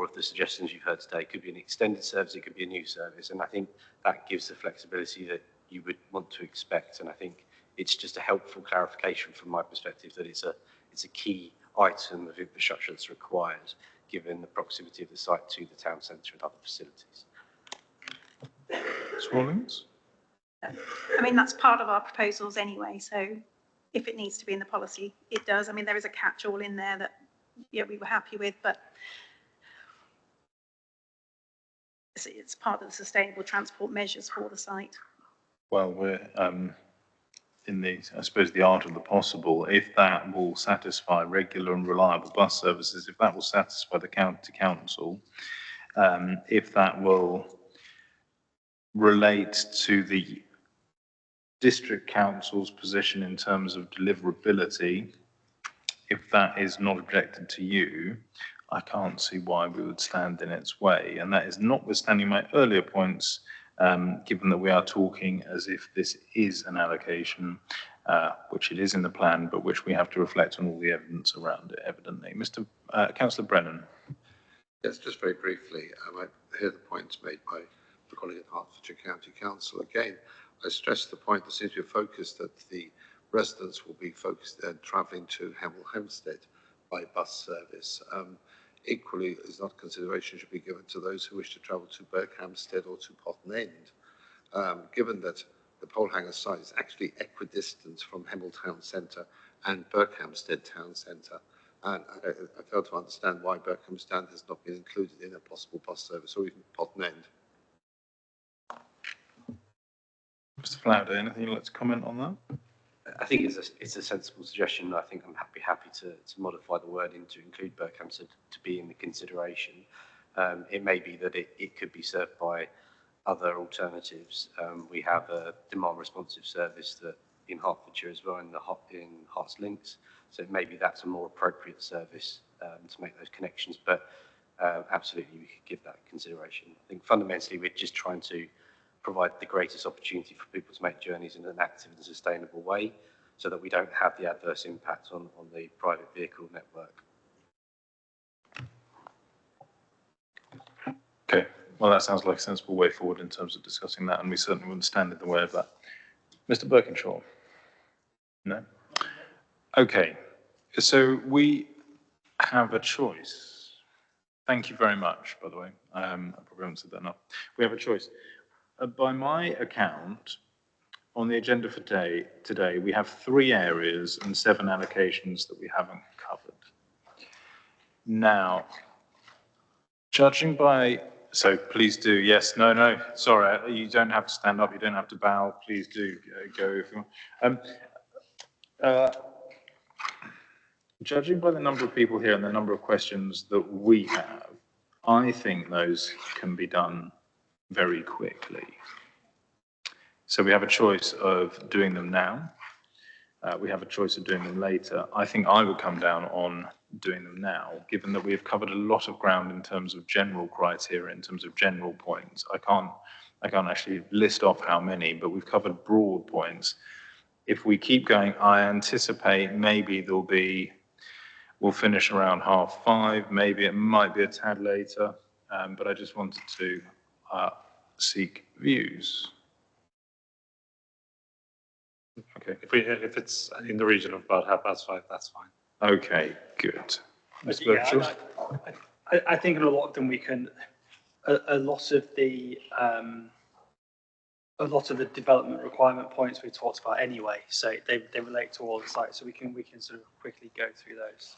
more of the suggestions you've heard today. It could be an extended service, it could be a new service, and I think that gives the flexibility that you would want to expect. And I think it's just a helpful clarification from my perspective that it's a key item of infrastructure that's required, given the proximity of the site to the town centre and other facilities. Rawlings? I mean, that's part of our proposals anyway, so if it needs to be in the policy, it does. I mean, there is a catch-all in there that we were happy with, but it's part of the sustainable transport measures for the site. Well, we're in the, I suppose, the art of the possible. If that will satisfy regular and reliable bus services, if that will satisfy the county council, if that will relate to the district council's position in terms of deliverability, if that is not objected to you, I can't see why we would stand in its way. And that is notwithstanding my earlier points, given that we are talking as if this is an allocation, which it is in the plan, but which we have to reflect on all the evidence around it, evidently. Councillor Brennan. Yes, just very briefly, I hear the points made by the colleague at Hertfordshire County Council. Again, I stress the point that seems to be focused that the residents will be focused travelling to Hemel, Hempstead by bus service. Equally, is not consideration should be given to those who wish to travel to Hempstead or to Potton End, given that the Polehanger site is actually equidistant from Hemel Town Centre and Hempstead Town Centre. And I fail to understand why Hempstead has not been included in a possible bus service or even Potton End. Mr. Flower, anything you'd like to comment on that? I think it's a sensible suggestion. I think I'm happy to modify the wording to include Berkhamsted to be in the consideration. It may be that it could be served by other alternatives. We have a demand responsive service that in Hertfordshire as well, in Herts Links. So maybe that's a more appropriate service to make those connections. But absolutely, we could give that consideration. I think fundamentally we're just trying to provide the greatest opportunity for people to make journeys in an active and sustainable way so that we don't have the adverse impact on the private vehicle network. Okay, well, that sounds like a sensible way forward in terms of discussing that, and we certainly wouldn't stand in the way of that. Mr. Birkinshaw? No? Okay, so we have a choice. Thank you very much, by the way. I probably haven't said that enough. We have a choice. By my account, on the agenda for today, we have 3 areas and 7 allocations that we haven't covered. Now, judging by, so please do, yes, no, sorry, you don't have to stand up, you don't have to bow, please do go if you want. Judging by the number of people here and the number of questions that we have, I think those can be done very quickly. So we have a choice of doing them now. We have a choice of doing them later. I think I would come down on doing them now, given that we have covered a lot of ground in terms of general criteria, in terms of general points. I can't actually list off how many, but we've covered broad points. If we keep going, I anticipate maybe we'll finish around 5:30. Maybe it might be a tad later, but I just wanted to seek views. Okay. If it's in the region of about 5:30, that's fine. Okay, good. Yeah, I think in a lot of them we can. A lot of the development requirement points we talked about anyway, so they relate to all the sites, so we can sort of quickly go through those.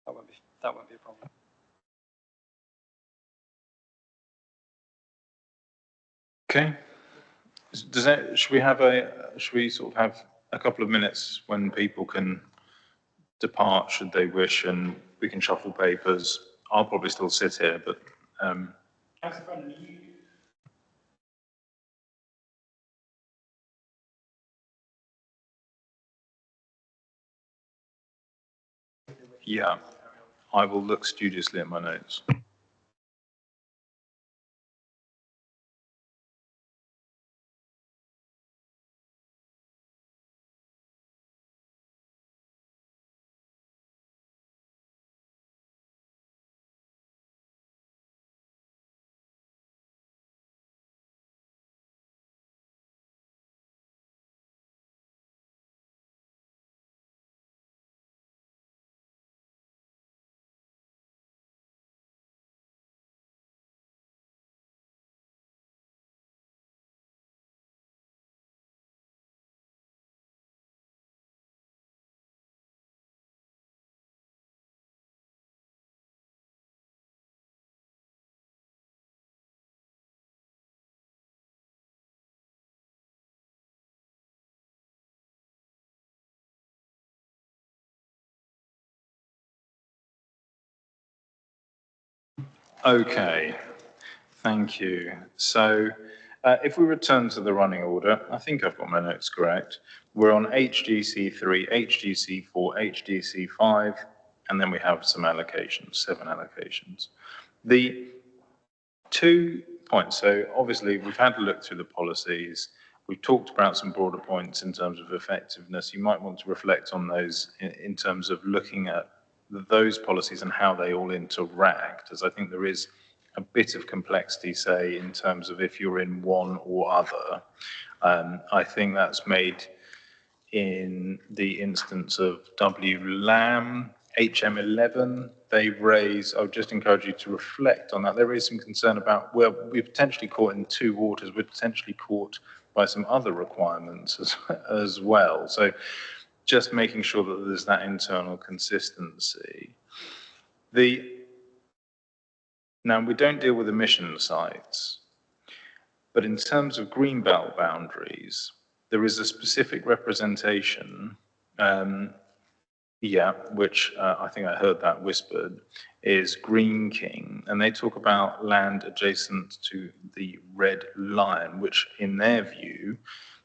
That won't be a problem. Okay. Should we sort of have a couple of minutes when people can depart should they wish, and we can shuffle papers? I'll probably still sit here, but yeah, I will look studiously at my notes. Okay, thank you. So if we return to the running order, I think I've got my notes correct. We're on HGC3, HGC4, HGC5, and then we have some allocations, 7 allocations. The 2 points, so obviously we've had a look through the policies. We've talked about some broader points in terms of effectiveness. You might want to reflect on those in terms of looking at those policies and how they all interact, as I think there is a bit of complexity, say, in terms of if you're in one or other. I think that's made in the instance of WLAM, HM11, they raise, I would just encourage you to reflect on that. There is some concern about, well, we're potentially caught in 2 waters, we're potentially caught by some other requirements as well. So just making sure that there's that internal consistency. Now, we don't deal with emission sites, but in terms of greenbelt boundaries, there is a specific representation, which I think I heard that whispered, is Green King, and they talk about land adjacent to the red line, which in their view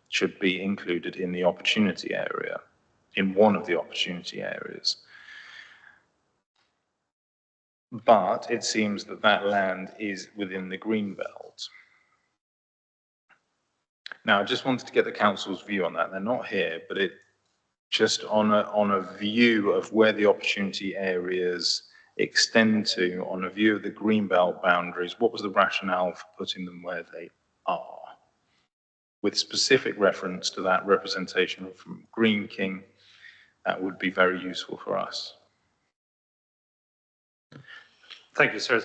should be included in the opportunity area, in one of the opportunity areas. But it seems that that land is within the green belt. Now, I just wanted to get the council's view on that. They're not here, but it just on a view of where the opportunity areas extend to, on a view of the green belt boundaries, what was the rationale for putting them where they are? With specific reference to that representation from Green King, that would be very useful for us. Thank you, sir.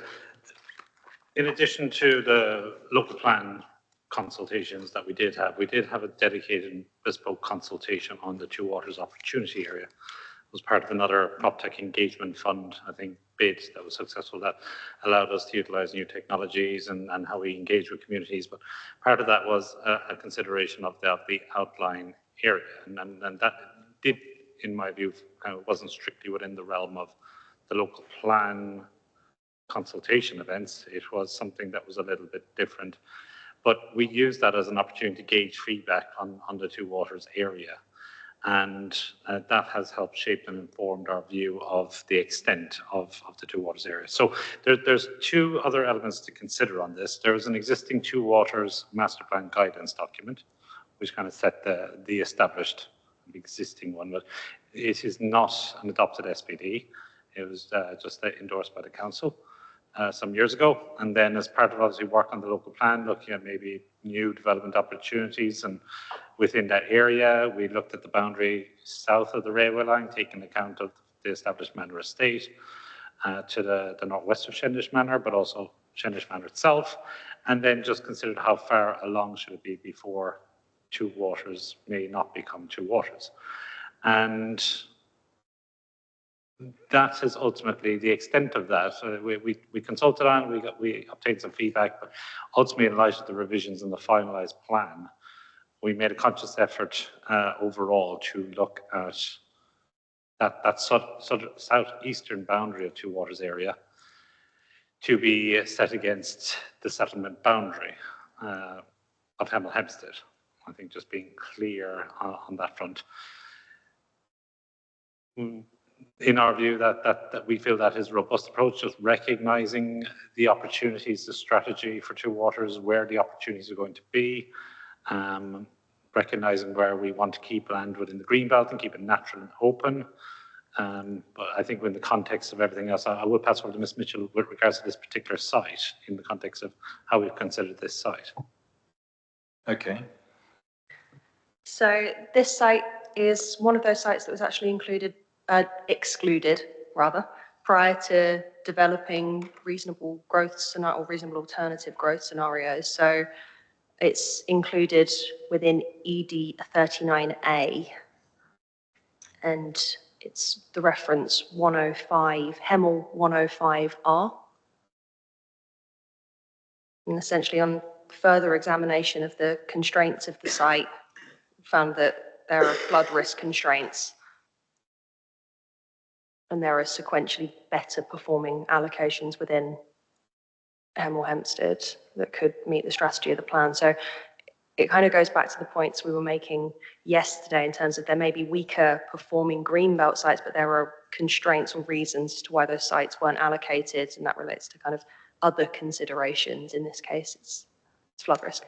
In addition to the local plan consultations that we did have a dedicated bespoke consultation on the Two Waters opportunity area. It was part of another PropTech engagement fund, I think, bid that was successful, that allowed us to utilize new technologies and how we engage with communities. But part of that was a consideration of the outline area. And that did, in my view, kind of wasn't strictly within the realm of the local plan consultation events. It was something that was a little bit different. But we used that as an opportunity to gauge feedback on the Two Waters area. And that has helped shape and informed our view of the extent of the Two Waters area. So there's 2 other elements to consider on this. There's an existing Two Waters master plan guidance document, which kind of set the established, the existing one, but it is not an adopted SPD. It was just endorsed by the council some years ago. And then as part of obviously work on the local plan, looking at maybe new development opportunities, and within that area, we looked at the boundary south of the railway line, taking account of the established manor estate to the northwest of Shendish Manor, but also Shendish Manor itself, and then just considered how far along should it be before Two Waters may not become Two Waters. And that is ultimately the extent of that. We consulted on, we obtained some feedback, but ultimately in light of the revisions in the finalised plan, we made a conscious effort overall to look at that southeastern boundary of Two Waters area to be set against the settlement boundary of Hemel Hempstead. I think just being clear on that front. In our view, that we feel that is a robust approach, just recognising the opportunities, the strategy for Two Waters, where the opportunities are going to be, recognising where we want to keep land within the greenbelt and keep it natural and open. But I think in the context of everything else, I will pass over to Ms. Mitchell with regards to this particular site, in the context of how we've considered this site. Okay. So this site is one of those sites that was actually excluded prior to developing reasonable growth scenario or reasonable alternative growth scenarios. So it's included within ED 39A, and it's the reference 105, Hemel 105R. And essentially on further examination of the constraints of the site, found that there are flood risk constraints, and there are sequentially better performing allocations within Hemel Hempstead that could meet the strategy of the plan. So it kind of goes back to the points we were making yesterday in terms of there may be weaker performing greenbelt sites, but there are constraints or reasons as to why those sites weren't allocated, and that relates to kind of other considerations. In this case, it's flood risk.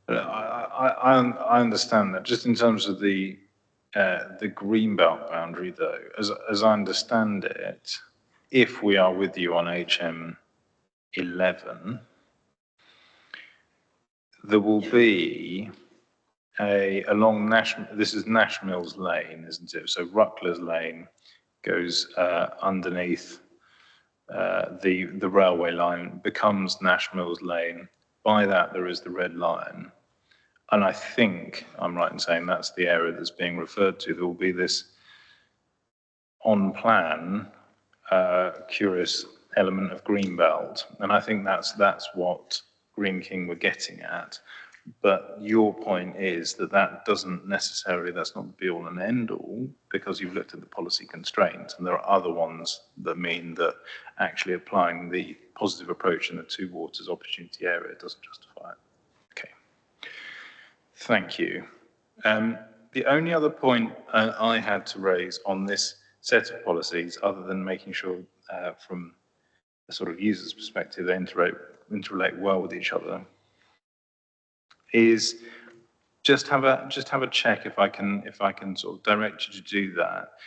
I understand that. Just in terms of the greenbelt boundary, though, as I understand it, if we are with you on HM11, there will be along this is Nash Mills Lane, isn't it? So Ruckler's Lane goes underneath the railway line, becomes Nash Mills Lane. By that, there is the red line. And I think I'm right in saying that's the area that's being referred to. There will be this on plan curious element of greenbelt. And I think that's what Green King were getting at. But your point is that doesn't necessarily, that's not the be all and end all, because you've looked at the policy constraints, and there are other ones that mean that actually applying the positive approach in the Two Waters opportunity area doesn't justify it. Okay. Thank you. The only other point I had to raise on this set of policies, other than making sure from a sort of user's perspective they interrelate well with each other, is just have a check, if I can sort of direct you to do that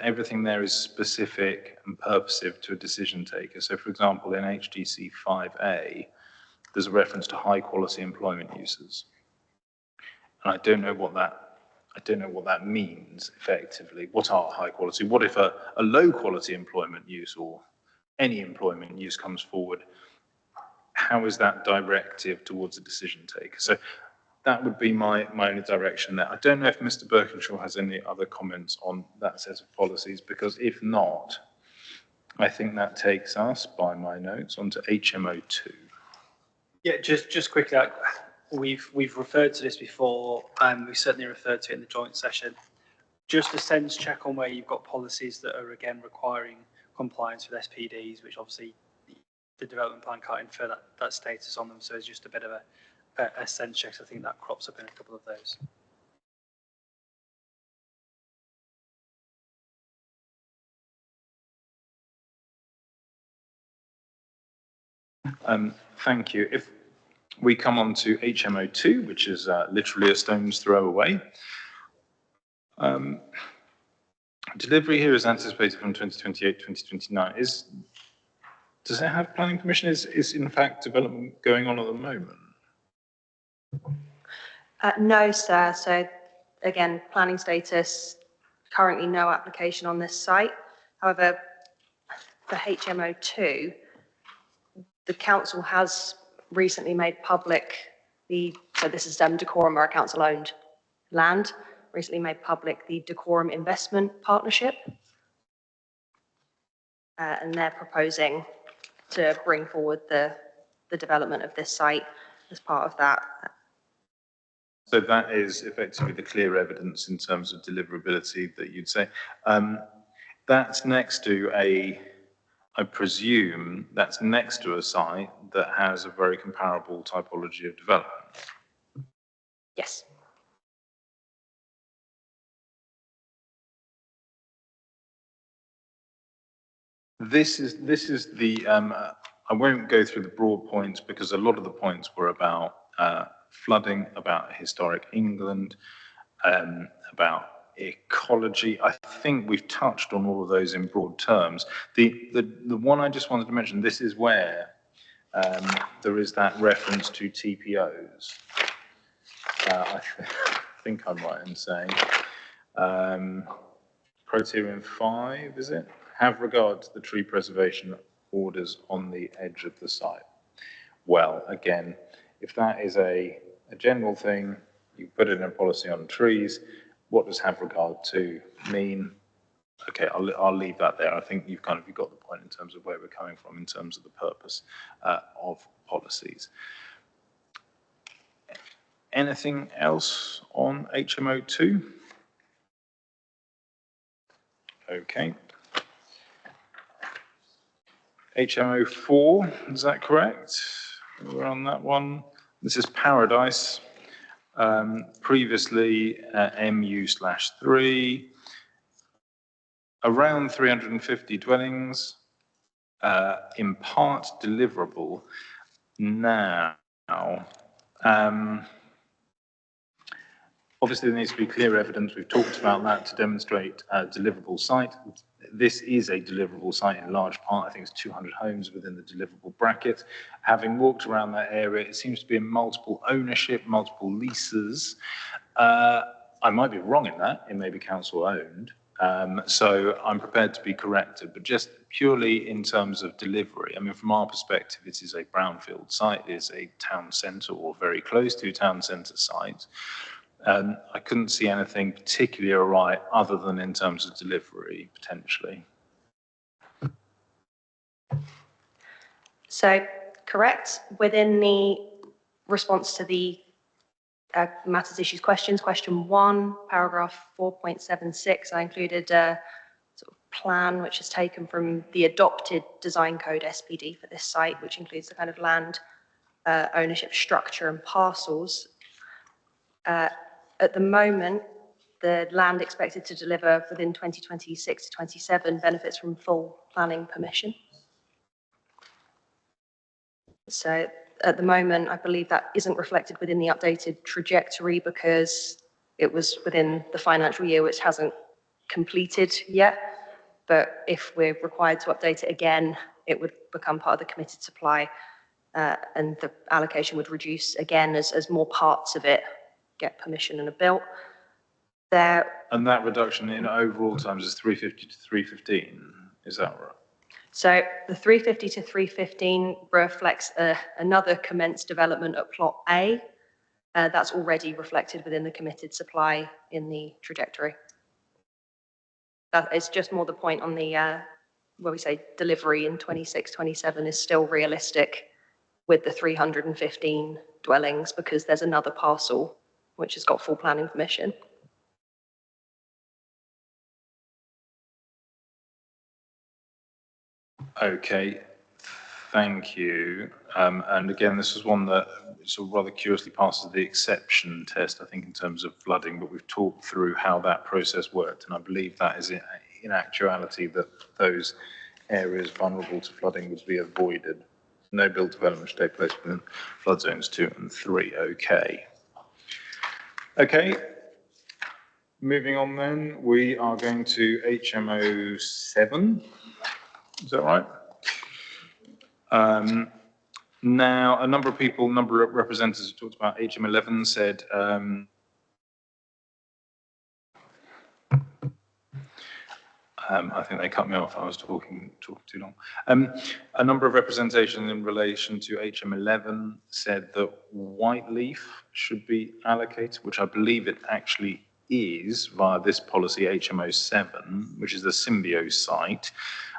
everything there is specific and purposive to a decision taker. So for example, in HDC 5A, there's a reference to high quality employment uses. And I don't know what that means effectively. What are high quality? What if a low quality employment use or any employment use comes forward? How is that directive towards a decision taker? So that would be my only direction there. I don't know if Mr. Birkinshaw has any other comments on that set of policies, because if not, I think that takes us, by my notes, onto HMO2. Yeah, just quickly, we've referred to this before, and we certainly referred to it in the joint session. Just a sense check on where you've got policies that are again requiring compliance with SPDs, which obviously the development plan can't infer that status on them. So it's just a bit of a sense check. I think that crops up in a couple of those. Thank you. If we come on to HMO2, which is literally a stone's throw away. Delivery here is anticipated from 2028, 2029. Does it have planning permission? Is in fact development going on at the moment? No, sir. So again, planning status, currently no application on this site. However, for HMO2, the council has recently made public so this is Dacorum, our council-owned land, recently made public the Dacorum Investment Partnership. And they're proposing to bring forward the development of this site as part of that. So that is effectively the clear evidence in terms of deliverability that you'd say. That's next to I presume that's next to a site that has a very comparable typology of development. Yes. This is the, I won't go through the broad points because a lot of the points were about flooding, about historic England, about ecology. I think we've touched on all of those in broad terms. The one I just wanted to mention, this is where there is that reference to TPOs. I think I'm right in saying. Criterion 5, is it? Have regard to the tree preservation orders on the edge of the site. Well, again, if that is a general thing, you put it in a policy on trees, what does have regard to mean? Okay, I'll leave that there. I think you've got the point in terms of where we're coming from in terms of the purpose of policies. Anything else on HMO2? Okay. HMO 4, is that correct? We're on that one. This is Paradise. Previously MU/3, around 350 dwellings, in part deliverable now. Obviously, there needs to be clear evidence. We've talked about that to demonstrate a deliverable site. This is a deliverable site in large part. I think it's 200 homes within the deliverable bracket. Having walked around that area, it seems to be in multiple ownership, multiple leases. I might be wrong in that. It may be council owned. So I'm prepared to be corrected, but just purely in terms of delivery, I mean, from our perspective, it is a brownfield site. It is a town centre or very close to town centre site. I couldn't see anything particularly awry other than in terms of delivery, potentially. So, correct. Within the response to the matters, issues, questions, question 1, paragraph 4.76, I included a sort of plan which is taken from the adopted design code SPD for this site, which includes the kind of land ownership structure and parcels. At the moment, the land expected to deliver within 2026 to 27 benefits from full planning permission. So at the moment, I believe that isn't reflected within the updated trajectory because it was within the financial year, which hasn't completed yet. But if we're required to update it again, it would become part of the committed supply and the allocation would reduce again as more parts of it get permission and are built. And that reduction in overall terms is 350 to 315, is that right? So the 350 to 315 reflects another commenced development at plot A. That's already reflected within the committed supply in the trajectory. That is just more the point on the, where we say delivery in 26, 27 is still realistic with the 315 dwellings because there's another parcel which has got full planning permission. Okay, thank you. And again, this is one that sort of rather curiously passes the exception test, I think, in terms of flooding, but we've talked through how that process worked, and I believe that is in actuality that those areas vulnerable to flooding would be avoided. No built development should take place within flood zones 2 and 3. Okay. Okay. Moving on then, we are going to HMO 7. Is that right? Now, a number of representatives who talked about HM 11 said, I think they cut me off, I was talking too long. A number of representations in relation to HM 11 said that Whiteleaf should be allocated, which I believe it actually is via this policy HMO 7, which is the Symbio site.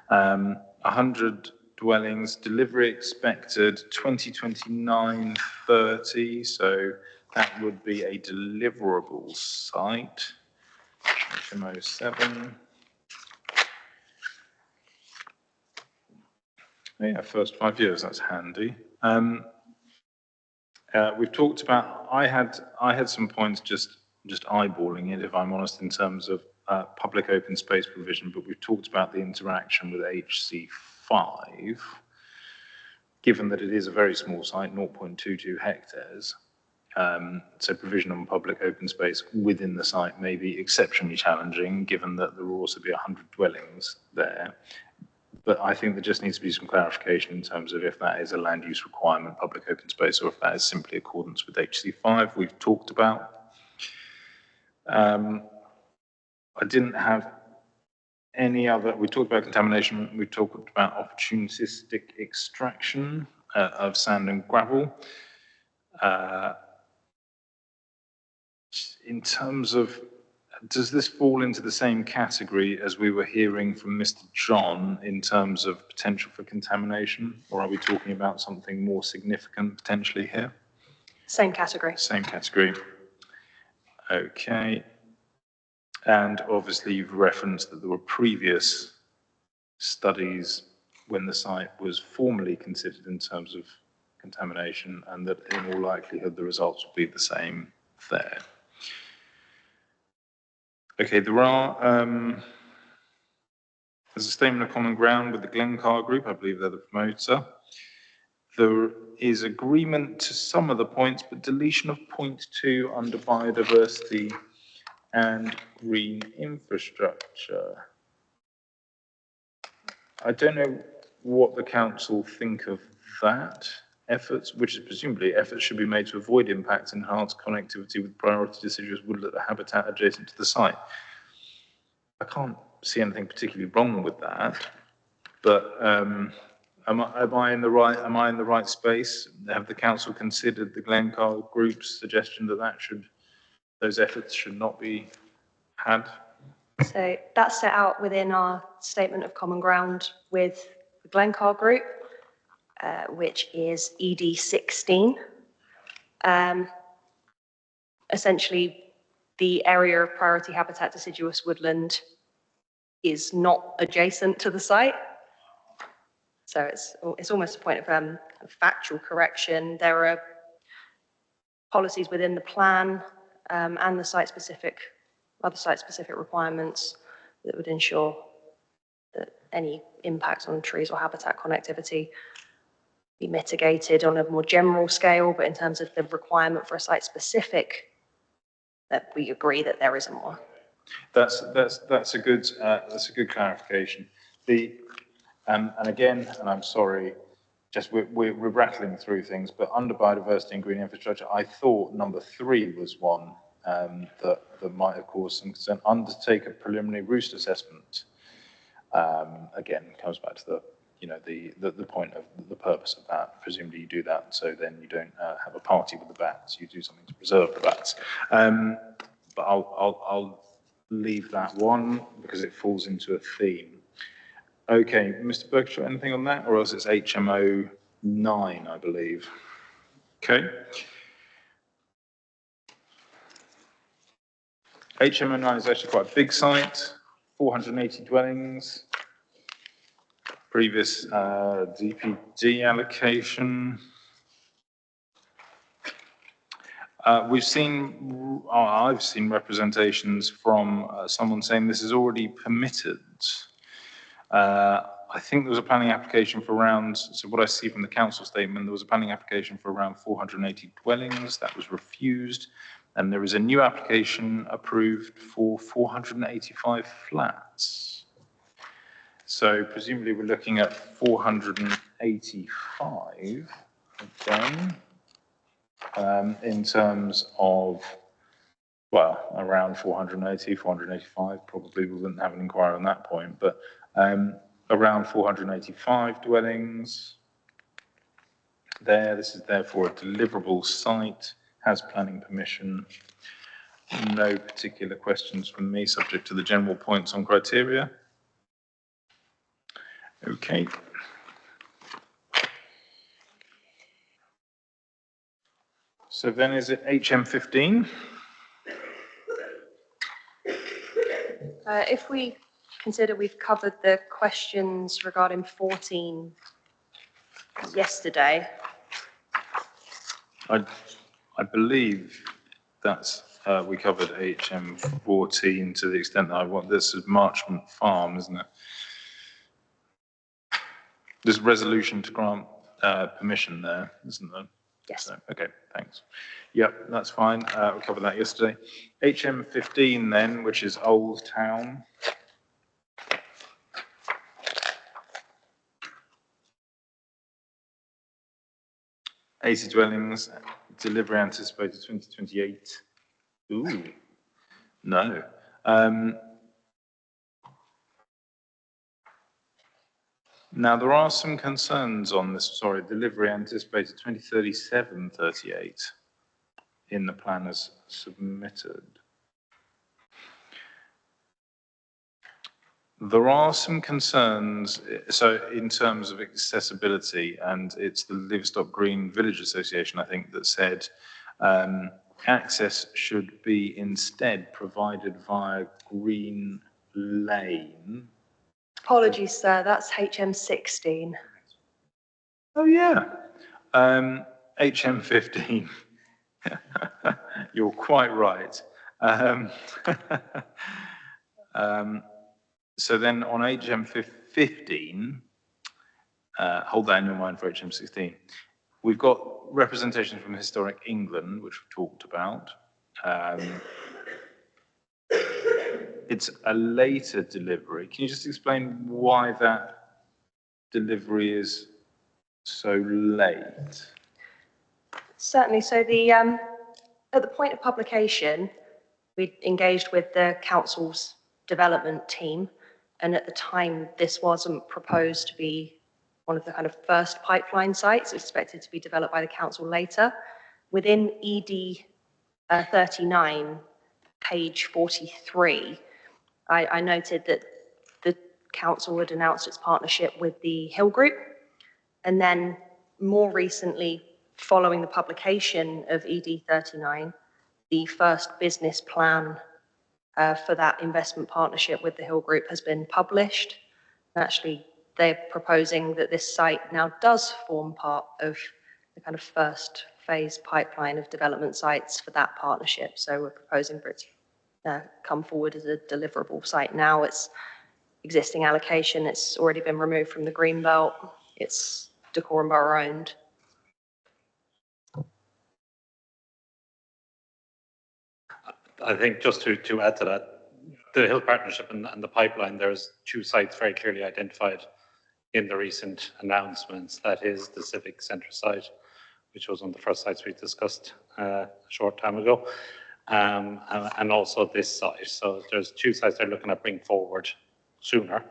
100 dwellings, delivery expected 2029-30, so that would be a deliverable site. HMO 7. Yeah, first 5 years, that's handy. We've talked about, I had some points just eyeballing it, if I'm honest, in terms of public open space provision, but we've talked about the interaction with HC5, given that it is a very small site, 0.22 hectares. So provision on public open space within the site may be exceptionally challenging, given that there will also be 100 dwellings there. But I think there just needs to be some clarification in terms of if that is a land use requirement, public open space, or if that is simply accordance with HC5 we've talked about. I didn't have any other, we talked about contamination, we talked about opportunistic extraction of sand and gravel. In terms of, does this fall into the same category as we were hearing from Mr. John in terms of potential for contamination, or are we talking about something more significant potentially here? Same category. Same category. Okay. And obviously you've referenced that there were previous studies when the site was formally considered in terms of contamination, and that in all likelihood the results will be the same there. Okay, there's a statement of common ground with the Glencar Group, I believe they're the promoter. There is agreement to some of the points, but deletion of point 2 under biodiversity and green infrastructure. I don't know what the council think of that. Efforts, which is presumably efforts should be made to avoid impacts, enhance connectivity with priority deciduous woodland habitat adjacent to the site. I can't see anything particularly wrong with that, but am I in the right space? Have the council considered the Glencar Group's suggestion that those efforts should not be had? So that's set out within our statement of common ground with the Glencar Group, which is ED 16. Essentially, the area of priority habitat deciduous woodland is not adjacent to the site. So it's almost a point of factual correction. There are policies within the plan and the other site-specific requirements that would ensure that any impacts on trees or habitat connectivity be mitigated on a more general scale, but in terms of the requirement for a site-specific, that we agree that there isn't one. That's a good clarification. And again, and I'm sorry, just we're rattling through things, but under biodiversity and green infrastructure, I thought number 3 was one that might have caused some concern. Undertake a preliminary roost assessment. Again, comes back to the point of the purpose of that. Presumably you do that so then you don't have a party with the bats. You do something to preserve the bats. But I'll leave that one because it falls into a theme. Okay, Mr. Berkshire, anything on that, or else it's HMO 9, I believe. Okay. HMO 9 is actually quite a big site, 480 dwellings. Previous DPD allocation. I've seen representations from someone saying this is already permitted. I think there was a planning application for around, so what I see from the council statement, there was a planning application for around 480 dwellings, that was refused, and there is a new application approved for 485 flats. So presumably we're looking at 485 again, in terms of, well, around 480, 485, probably we wouldn't have an inquiry on that point, but around 485 dwellings there. This is therefore a deliverable site, has planning permission. No particular questions from me, subject to the general points on criteria. Okay. So then is it HM15? If we consider we've covered the questions regarding 14 yesterday. I believe that's, we covered HM14 to the extent that I want, this is Marchmont Farm, isn't it? There's resolution to grant permission there, isn't there? Yes. So, okay, thanks. Yep, that's fine. We covered that yesterday. HM15 then, which is Old Town. AC dwellings, delivery anticipated 2028. Ooh, no. Now, there are some concerns on this, sorry, delivery anticipated 2037-38 in the plan as submitted. There are some concerns, so in terms of accessibility, and it's the Livestock Green Village Association, I think, that said access should be instead provided via Green Lane Apologies, sir, that's HM16. Oh, yeah. HM15. You're quite right. So then on HM15, hold that in your mind for HM16. We've got representation from Historic England, which we talked about. It's a later delivery. Can you just explain why that delivery is so late? Certainly. So at the point of publication, we engaged with the council's development team, and at the time, this wasn't proposed to be one of the kind of first pipeline sites. It's expected to be developed by the council later. Within ED 39, page 43, I noted that the council had announced its partnership with the Hill Group, and then more recently, following the publication of ED 39, the first business plan for that investment partnership with the Hill Group has been published. And actually, they're proposing that this site now does form part of the kind of first phase pipeline of development sites for that partnership. So we're proposing for it to come forward as a deliverable site now. It's existing allocation. It's already been removed from the Greenbelt. It's Dacorum Borough owned. I think just to add to that, the Hill Partnership and the pipeline, there's two sites very clearly identified in the recent announcements. That is the Civic Centre site, which was one of the first sites we discussed a short time ago, and also this site. So there's two sites they're looking at bringing forward sooner.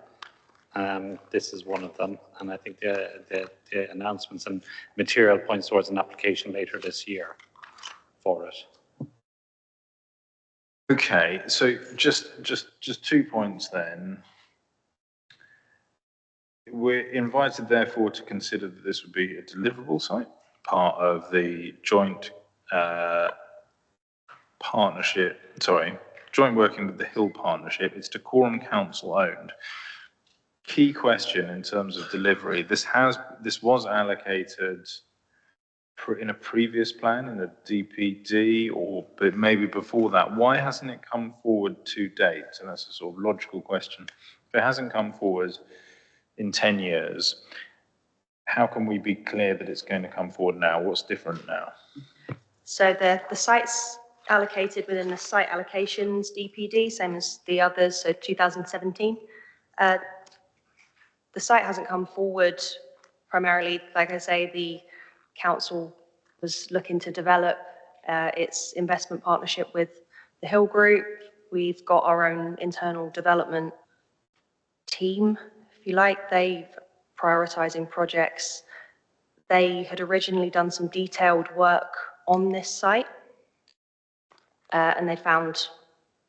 This is one of them, and I think the announcements and material points towards an application later this year for it. Okay, so just 2 points then. We're invited, therefore, to consider that this would be a deliverable site, part of the joint joint working with the Hill Partnership. It's Dacorum Council owned. Key question in terms of delivery. This was allocated in a previous plan, in a DPD, or but maybe before that. Why hasn't it come forward to date? And that's a sort of logical question. If it hasn't come forward in 10 years, how can we be clear that it's going to come forward now? What's different now? So the sites allocated within the site allocations DPD, same as the others, so 2017. The site hasn't come forward primarily, like I say, the council was looking to develop its investment partnership with the Hill Group. We've got our own internal development team, if you like. They've prioritizing projects. They had originally done some detailed work on this site, and they found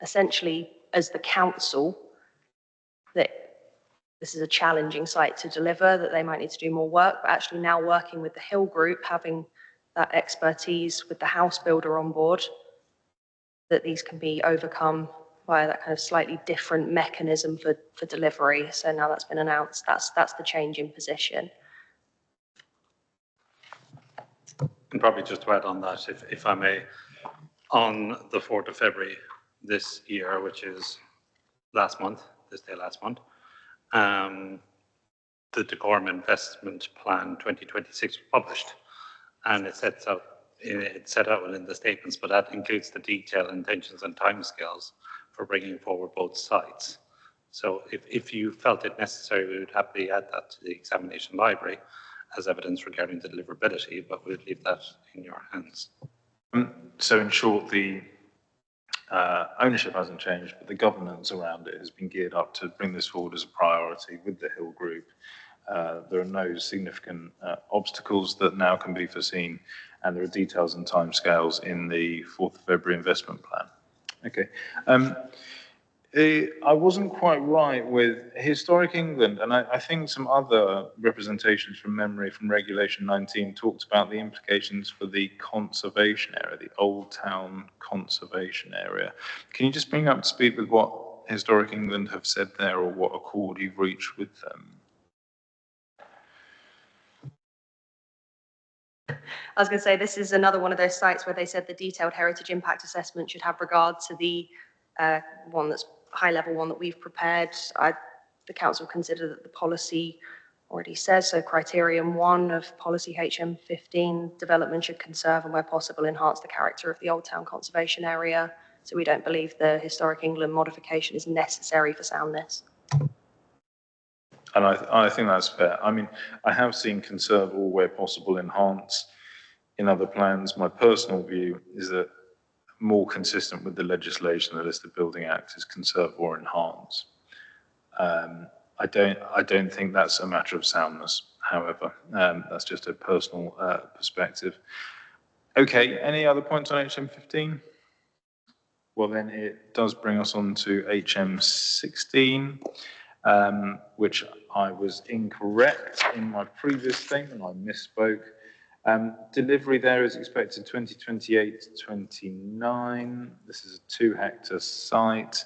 essentially as the council that this is a challenging site to deliver, that they might need to do more work, but actually now working with the Hill Group, having that expertise with the house builder on board, that these can be overcome via that kind of slightly different mechanism for delivery. So now that's been announced, that's the change in position. And probably just to add on that, if I may, on the 4th of February this year, which is last month, this day last month, the Dacorum Investment Plan 2026 was published, and it set out within the statements, but that includes the detailed intentions and timescales for bringing forward both sites. So if you felt it necessary, we would happily add that to the examination library as evidence regarding the deliverability, but we'd leave that in your hands. So in short, the ownership hasn't changed, but the governance around it has been geared up to bring this forward as a priority with the Hill Group. There are no significant obstacles that now can be foreseen, and there are details and timescales in the 4th of February investment plan. Okay. I wasn't quite right with Historic England, and I think some other representations from memory from Regulation 19 talked about the implications for the conservation area, the Old Town Conservation Area. Can you just bring up to speed with what Historic England have said there or what accord you've reached with them? I was going to say, this is another one of those sites where they said the detailed heritage impact assessment should have regard to the one that's high-level one that we've prepared. The council consider that the policy already says, so criterion 1 of policy HM15, development should conserve and where possible enhance the character of the Old Town conservation area. So we don't believe the Historic England modification is necessary for soundness. And I think that's fair. I mean, I have seen conserve or where possible enhance in other plans. My personal view is that more consistent with the legislation, the Listed Building Act, is conserve or enhance. I don't think that's a matter of soundness, however. That's just a personal perspective. Okay, any other points on HM15? Well, then it does bring us on to HM16, which I was incorrect in my previous statement. I misspoke. Delivery there is expected 2028 to 29. This is a 2-hectare site.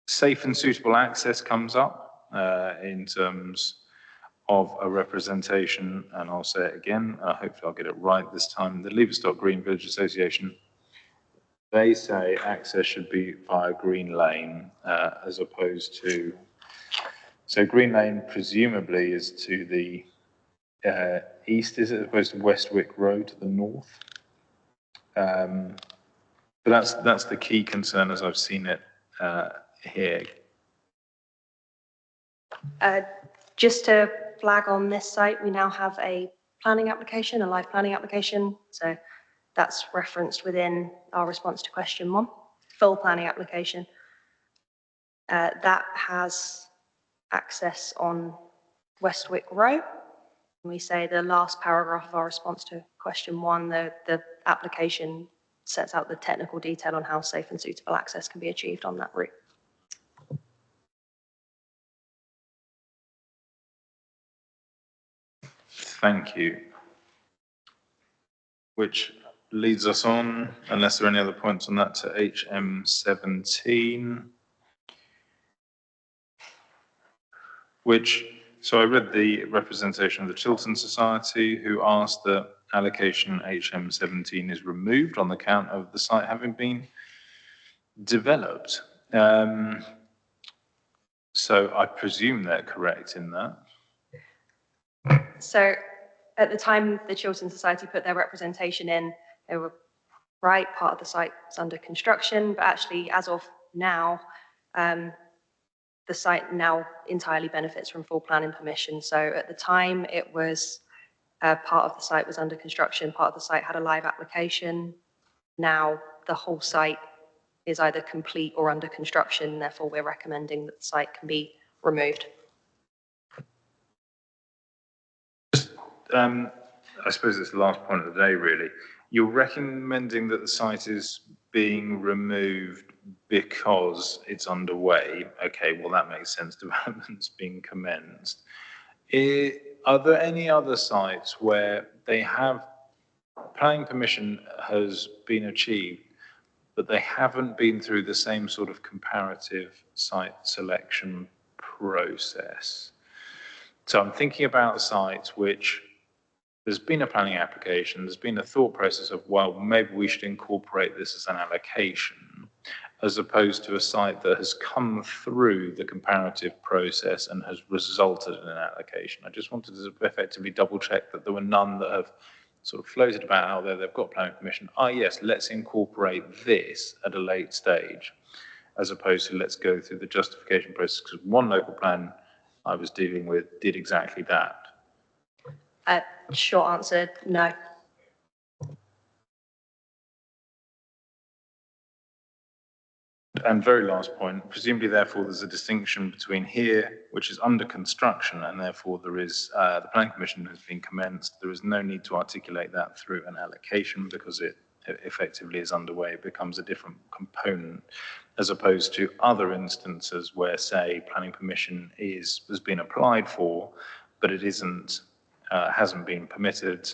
Safe and suitable access comes up in terms of a representation, and I'll say it again, hopefully I'll get it right this time. The Leverstock Green Village Association, they say access should be via Green Lane as opposed to, so Green Lane presumably is to the east, is it, as opposed to Westwick Road to the north? But that's the key concern as I've seen it here. Just to flag on this site, we now have a planning application, a live planning application. So that's referenced within our response to question 1, full planning application. That has access on Westwick Row. We say the last paragraph of our response to question 1, the application sets out the technical detail on how safe and suitable access can be achieved on that route. Thank you. Which leads us on, unless there are any other points on that, to HM17, which, so I read the representation of the Chiltern Society, who asked that allocation HM17 is removed on account of the site having been developed. So I presume they're correct in that. So at the time the Chiltern Society put their representation in, they were right, part of the site is under construction, but actually as of now, the site now entirely benefits from full planning permission. So at the time it was part of the site was under construction, part of the site had a live application. Now the whole site is either complete or under construction, therefore we're recommending that the site can be removed. I suppose it's the last point of the day, really. You're recommending that the site is being removed because it's underway. Okay, well, that makes sense. Development's being commenced. Are there any other sites where they have planning permission has been achieved, but they haven't been through the same sort of comparative site selection process? So I'm thinking about sites which there's been a planning application, there's been a thought process of, well, maybe we should incorporate this as an allocation, as opposed to a site that has come through the comparative process and has resulted in an allocation. I just wanted to effectively double check that there were none that have sort of floated about out there, they've got planning permission. Ah, yes, let's incorporate this at a late stage, as opposed to let's go through the justification process, because one local plan I was dealing with did exactly that. Short answer, no. And very last point, presumably therefore there's a distinction between here, which is under construction, and therefore there is, the planning permission has been commenced. There is no need to articulate that through an allocation because it effectively is underway. It becomes a different component, as opposed to other instances where, say, planning permission has been applied for, but it isn't, hasn't been permitted,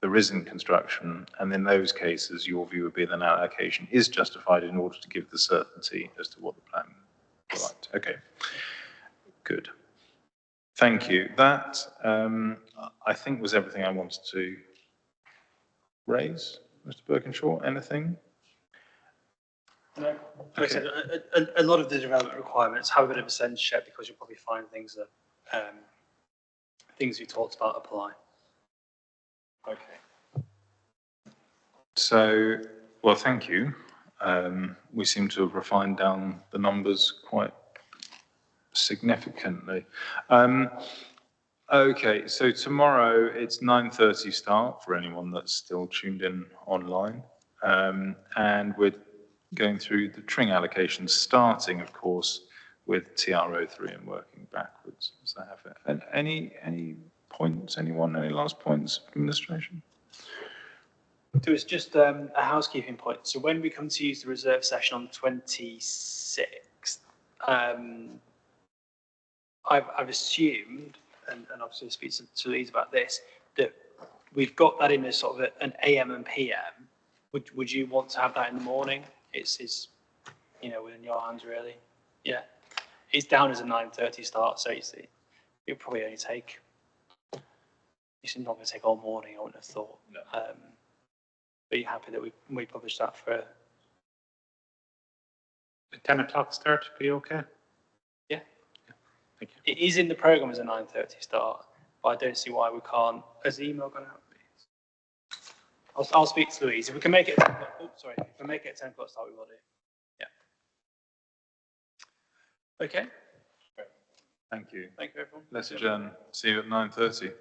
there isn't construction, and in those cases, your view would be that an allocation is justified in order to give the certainty as to what the plan provides. Okay, good. Thank you. That, I think, was everything I wanted to raise. Mr. Birkinshaw, anything? No. Like I said, a lot of the development requirements have a bit of a sense check because you'll probably find things that things you talked about apply. Okay. So, well, thank you. We seem to have refined down the numbers quite significantly. Okay, so tomorrow it's 9:30 start for anyone that's still tuned in online. And we're going through the Tring allocations, starting, of course, with TR03 and working backwards. Does that have it? And any points, anyone, any last points, administration? There was just a housekeeping point. So when we come to use the reserve session on the 26th, I've assumed, and obviously speak to Louise about this, that we've got that in as sort of an AM and PM. Would you want to have that in the morning? It's you know, within your hands really. Yeah, it's down as a 9:30 start, so you see, it'll probably only take. It's not going to take all morning, I wouldn't have thought. No. But you're happy that we published that for The 10 o'clock start, be okay? Yeah. Thank you. It is in the programme as a 9:30 start, but I don't see why we can't. Has the email gone out? I'll speak to Louise. If we can make it at 10 o'clock, oh, sorry, if we can make it at 10 o'clock start, we will do. Yeah. Okay. Thank you. Thank you, everyone. Let's adjourn. See you at 9:30.